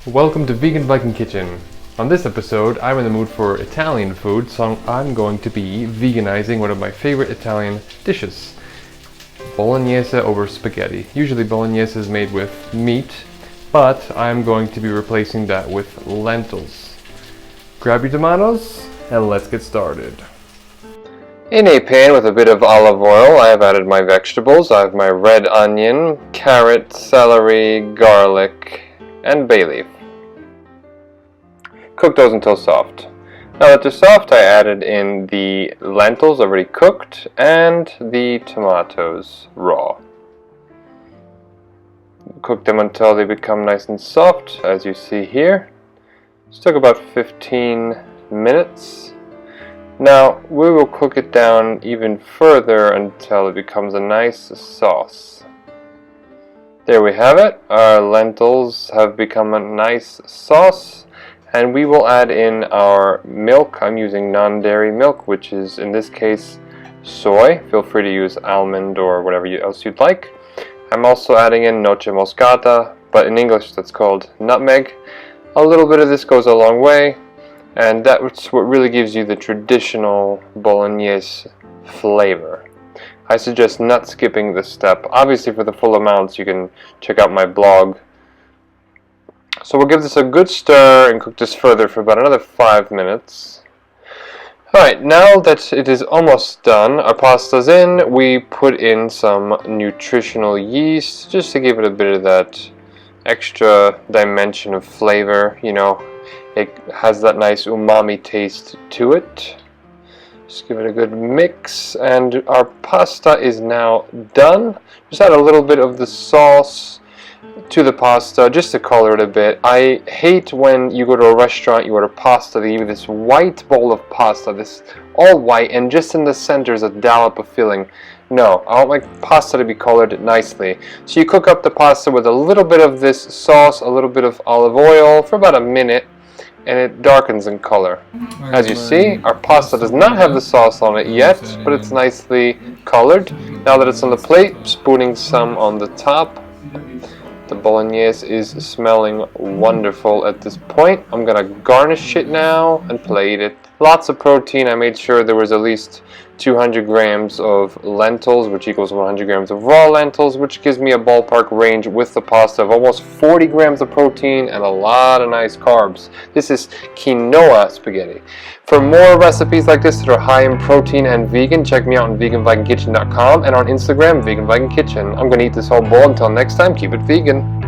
Welcome to Vegan Viking Kitchen. On this episode, I'm in the mood for Italian food, so I'm going to be veganizing one of my favorite Italian dishes. Bolognese over spaghetti. Usually bolognese is made with meat, but I'm going to be replacing that with lentils. Grab your tomatoes and let's get started. In a pan with a bit of olive oil, I have added my vegetables. I have my red onion, carrot, celery, garlic, and bay leaf. Cook those until soft. Now that they're soft, I added in the lentils already cooked and the tomatoes raw. Cook them until they become nice and soft, as you see here. This took about 15 minutes. Now we will cook it down even further until it becomes a nice sauce. There we have it. Our lentils have become a nice sauce, and we will add in our milk. I'm using non-dairy milk, which is in this case soy. Feel free to use almond or whatever else you'd like. I'm also adding in noce moscata, but in English that's called nutmeg. A little bit of this goes a long way, and that's what really gives you the traditional Bolognese flavor. I suggest not skipping this step. Obviously for the full amounts you can check out my blog. So we'll give this a good stir and cook this further for about another 5 minutes. Alright, now that it is almost done, our pasta's in, we put in some nutritional yeast just to give it a bit of that extra dimension of flavor. You know, it has that nice umami taste to it. Just give it a good mix, and our pasta is now done. Just add a little bit of the sauce to the pasta just to color it a bit. I hate when you go to a restaurant, you order pasta, they give you this white bowl of pasta, this all white, and just in the center is a dollop of filling. No, I want my pasta to be colored nicely. So you cook up the pasta with a little bit of this sauce, a little bit of olive oil for about a minute, and it darkens in color. As you see, our pasta does not have the sauce on it yet, but it's nicely colored. Now that it's on the plate, spooning some on the top. The bolognese is smelling wonderful at this point. I'm gonna garnish it now and plate it. Lots of protein. I made sure there was at least 200 grams of lentils, which equals 100 grams of raw lentils, which gives me a ballpark range with the pasta of almost 40 grams of protein and a lot of nice carbs. This is quinoa spaghetti. For more recipes like this that are high in protein and vegan, check me out on veganvikingkitchen.com and on Instagram, Vegan Viking Kitchen. I'm going to eat this whole bowl. Until next time, keep it vegan.